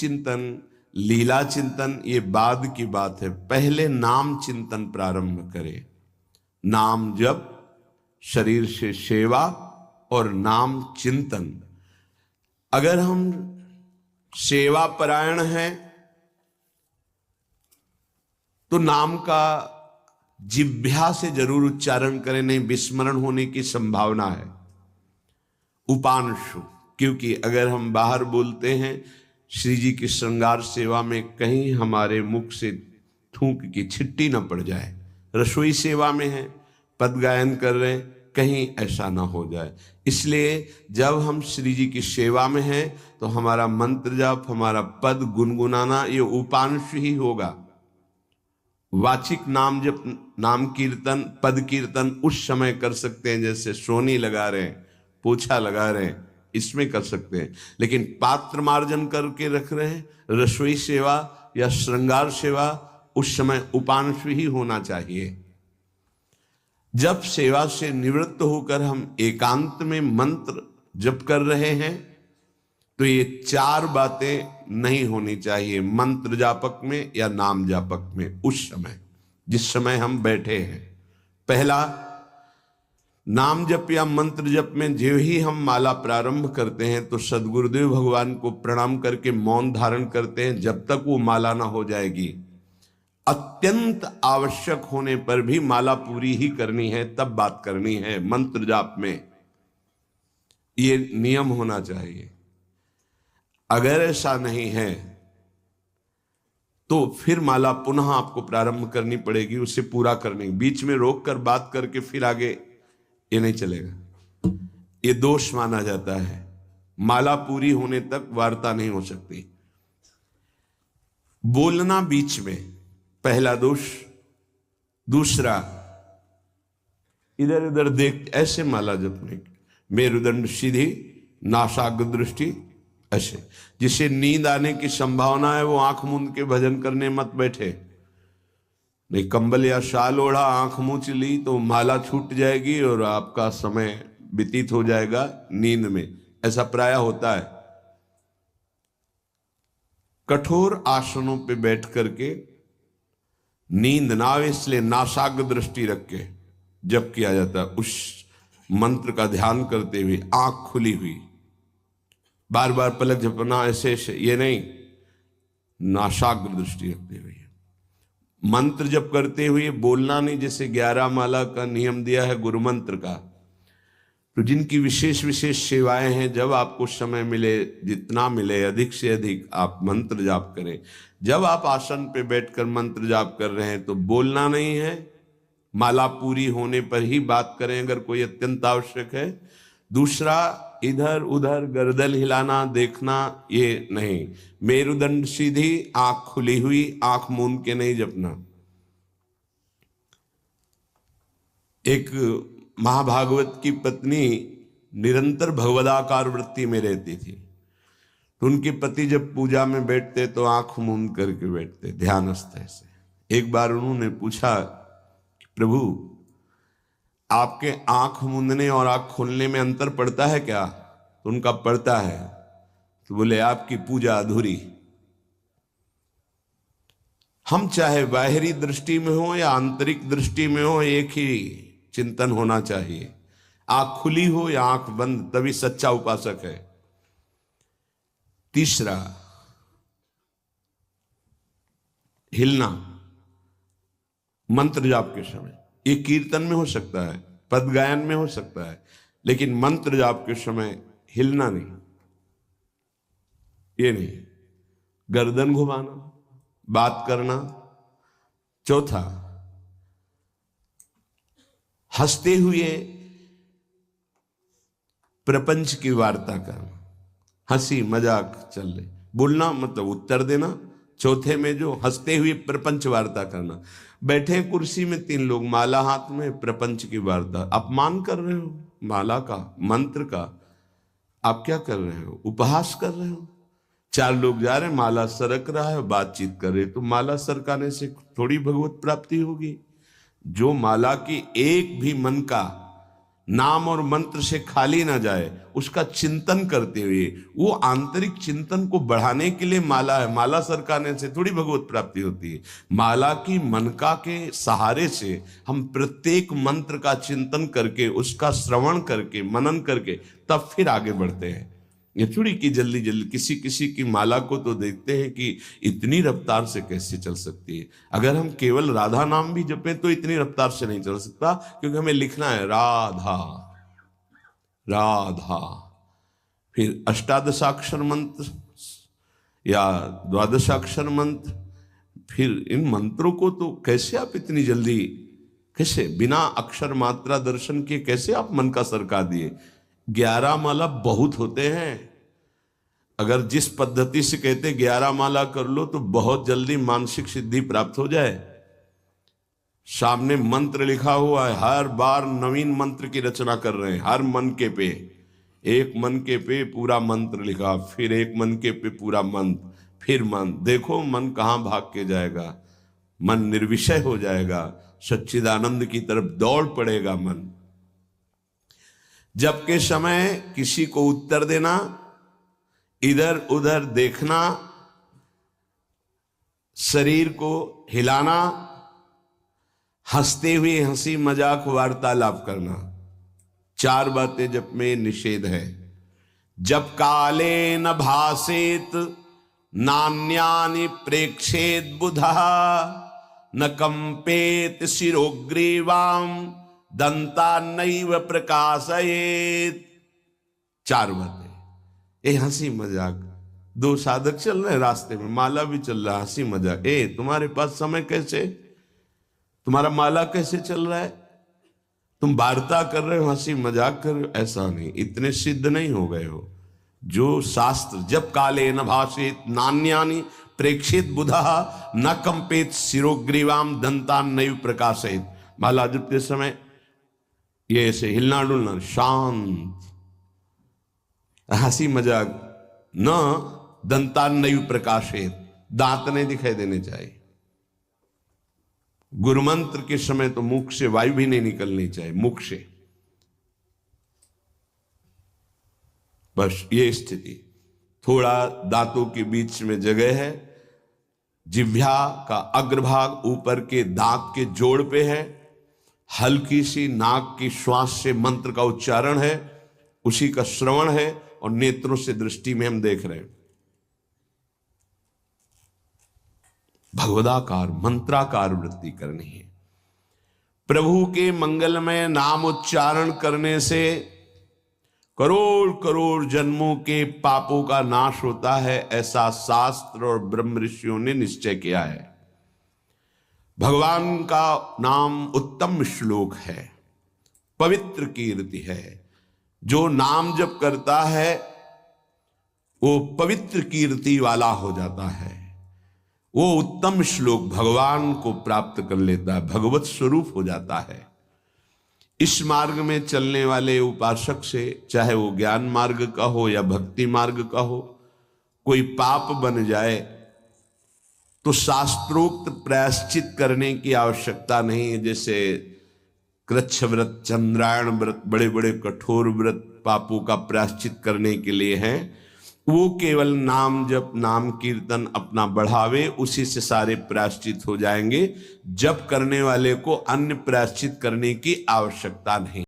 चिंतन, लीला चिंतन ये बाद की बात है। पहले नाम चिंतन प्रारंभ करें। नाम जप, शरीर से सेवा और नाम चिंतन। अगर हम सेवा परायण हैं तो नाम का जिह्वा से जरूर उच्चारण करें, नहीं विस्मरण होने की संभावना है। उपांशु, क्योंकि अगर हम बाहर बोलते हैं श्री जी की श्रृंगार सेवा में, कहीं हमारे मुख से थूक की छिट्टी न पड़ जाए। रसोई सेवा में है, पद गायन कर रहे हैं, कहीं ऐसा ना हो जाए। इसलिए जब हम श्री जी की सेवा में हैं तो हमारा मंत्र जाप, हमारा पद गुनगुनाना ये उपांश ही होगा। वाचिक नाम जप, नाम कीर्तन, पद कीर्तन उस समय कर सकते हैं, जैसे सोनी लगा रहे हैं, पोछा लगा रहे हैं, इसमें कर सकते हैं। लेकिन पात्र मार्जन करके रख रहे हैं, रसोई सेवा या श्रृंगार सेवा, उस समय उपांश ही होना चाहिए। जब सेवा से निवृत्त होकर हम एकांत में मंत्र जप कर रहे हैं तो ये चार बातें नहीं होनी चाहिए मंत्र जापक में या नाम जापक में। उस समय जिस समय हम बैठे हैं, पहला, नाम जप या मंत्र जप में जो ही हम माला प्रारंभ करते हैं तो सदगुरुदेव भगवान को प्रणाम करके मौन धारण करते हैं जब तक वो माला ना हो जाएगी। अत्यंत आवश्यक होने पर भी माला पूरी ही करनी है, तब बात करनी है मंत्र जाप में। ये नियम होना चाहिए। अगर ऐसा नहीं है तो फिर माला पुनः आपको प्रारंभ करनी पड़ेगी, उसे पूरा करने। बीच में रोक कर बात करके फिर आगे, ये नहीं चलेगा, ये दोष माना जाता है। माला पूरी होने तक वार्ता नहीं हो सकती। बोलना बीच में, पहला दोष। दूसरा, इधर उधर देख ऐसे माला जपने, मेरुदंड सीधी, नासाग्र दृष्टि ऐसे। जिसे नींद आने की संभावना है वो आंख मूंद के भजन करने मत बैठे। नहीं, कंबल या शाल ओढ़ा, आंख मूंद ली तो माला छूट जाएगी और आपका समय व्यतीत हो जाएगा नींद में। ऐसा प्राय होता है। कठोर आसनों पे बैठ करके नींद ना आवे इसलिए नासाग्र दृष्टि रख के जप किया जाता है। उस मंत्र का ध्यान करते हुए आंख खुली हुई, बार बार पलक झपकना ऐसे ये नहीं, नासाग्र दृष्टि रखते हुए मंत्र जप करते हुए बोलना नहीं। जैसे 11 माला का नियम दिया है गुरु मंत्र का, तो जिनकी विशेष विशेष सेवाएं हैं, जब आपको समय मिले, जितना मिले अधिक से अधिक आप मंत्र जाप करें। जब आप आसन पे बैठकर मंत्र जाप कर रहे हैं तो बोलना नहीं है, माला पूरी होने पर ही बात करें अगर कोई अत्यंत आवश्यक है। दूसरा, इधर उधर गर्दन हिलाना, देखना, ये नहीं। मेरुदंड सीधी, आंख खुली हुई, आंख मूंद के नहीं जपना। एक महाभागवत की पत्नी निरंतर भगवदाकार वृत्ति में रहती थी, तो उनके पति जब पूजा में बैठते तो आंख मूंद करके बैठते, ध्यानस्थ ऐसे। एक बार उन्होंने पूछा, प्रभु आपके आंख मूंदने और आंख खोलने में अंतर पड़ता है क्या? तो उनका पड़ता है। तो बोले आपकी पूजा अधूरी। हम चाहे बाहरी दृष्टि में हो या आंतरिक दृष्टि में हो, एक ही चिंतन होना चाहिए। आंख खुली हो या आंख बंद, तभी सच्चा उपासक है। तीसरा, हिलना मंत्र जाप के समय। ये कीर्तन में हो सकता है, पद गायन में हो सकता है, लेकिन मंत्र जाप के समय हिलना नहीं, ये नहीं। गर्दन घुमाना, बात करना। चौथा, हंसते हुए प्रपंच की वार्ता करना, हंसी मजाक चल रही, बोलना मतलब उत्तर देना। चौथे में जो हंसते हुए प्रपंच वार्ता करना। बैठे कुर्सी में 3 लोग, माला हाथ में, प्रपंच की वार्ता। अपमान कर रहे हो माला का, मंत्र का। आप क्या कर रहे हो? उपहास कर रहे हो। 4 लोग जा रहे हैं, माला सरक रहा है, बातचीत कर रहे, तो माला सरकाने से थोड़ी भगवत प्राप्ति होगी। जो माला की एक भी मन का नाम और मंत्र से खाली ना जाए, उसका चिंतन करते हुए, वो आंतरिक चिंतन को बढ़ाने के लिए माला है। माला सरकाने से थोड़ी भगवत प्राप्ति होती है। माला की मनका के सहारे से हम प्रत्येक मंत्र का चिंतन करके, उसका श्रवण करके, मनन करके तब फिर आगे बढ़ते हैं। ये थोड़ी कि जल्दी जल्दी किसी किसी की माला को तो देखते हैं कि इतनी रफ्तार से कैसे चल सकती है। अगर हम केवल राधा नाम भी जपें तो इतनी रफ्तार से नहीं चल सकता, क्योंकि हमें लिखना है राधा राधा। फिर अष्टादशाक्षर मंत्र या द्वादशाक्षर मंत्र, फिर इन मंत्रों को तो कैसे आप इतनी जल्दी, कैसे बिना अक्षर मात्रा दर्शन के कैसे आप मन का सरका दिए। 11 माला बहुत होते हैं। अगर जिस पद्धति से कहते 11 माला कर लो तो बहुत जल्दी मानसिक सिद्धि प्राप्त हो जाए। सामने मंत्र लिखा हुआ है, हर बार नवीन मंत्र की रचना कर रहे हैं। हर मन के पे, एक मन के पे पूरा मंत्र लिखा, फिर एक मन के पे पूरा मंत्र, फिर मन। देखो मन कहाँ भाग के जाएगा। मन निर्विषय हो जाएगा, सच्चिदानंद की तरफ दौड़ पड़ेगा मन। जब के समय किसी को उत्तर देना, इधर उधर देखना, शरीर को हिलाना, हंसते हुए हंसी मजाक वार्तालाप करना, 4 बातें जप में निषेध है। जब काले न भासेत नान्यानि प्रेक्षेत बुधा, न कंपेत शिरोग्रीवाम दंता नैव प्रकाशयेत। 4 बातें। ए हंसी मजाक, 2 साधक चल रहे हैं रास्ते में, माला भी चल रहा, हंसी मजाक। ए तुम्हारे पास समय कैसे, तुम्हारा माला कैसे चल रहा है, तुम वार्ता कर रहे हो, हंसी मजाक कर रहे हो। ऐसा नहीं, इतने सिद्ध नहीं हो गए हो। जो शास्त्र जब काले न भाषित नान्यानि प्रेक्षित बुधा न कंपेत शिरोग्रीवाम दंतान नैव प्रकाशयेत। माला जपते समय ये ऐसे हिलना डुलना, शांत, हंसी मजाक, न दंतान नैव प्रकाशयेत, दांत नहीं दिखाई देने चाहिए। गुरुमंत्र के समय तो मुख से वायु भी नहीं निकलनी चाहिए, मुख से। बस ये स्थिति। थोड़ा दांतों के बीच में जगह है, जिह्वा का अग्रभाग ऊपर के दांत के जोड़ पे है, हल्की सी नाक की श्वास से मंत्र का उच्चारण है, उसी का श्रवण है, और नेत्रों से दृष्टि में हम देख रहे हैं। भगवदाकार मंत्राकार वृत्ति करनी है। प्रभु के मंगलमय नाम उच्चारण करने से करोड़ करोड़ जन्मों के पापों का नाश होता है, ऐसा शास्त्र और ब्रह्म ऋषियों ने निश्चय किया है। भगवान का नाम उत्तम श्लोक है, पवित्र कीर्ति है। जो नाम जप करता है वो पवित्र कीर्ति वाला हो जाता है, वो उत्तम श्लोक भगवान को प्राप्त कर लेता है, भगवत स्वरूप हो जाता है। इस मार्ग में चलने वाले उपासक से, चाहे वो ज्ञान मार्ग का हो या भक्ति मार्ग का हो, कोई पाप बन जाए तो शास्त्रोक्त प्रायश्चित करने की आवश्यकता नहीं है। जैसे कृच्छ व्रत, चंद्रायण व्रत, बड़े बड़े कठोर व्रत पापों का प्रायश्चित करने के लिए हैं। वो केवल नाम जप, नाम कीर्तन अपना बढ़ावे, उसी से सारे प्रायश्चित हो जाएंगे। जप करने वाले को अन्य प्रायश्चित करने की आवश्यकता नहीं।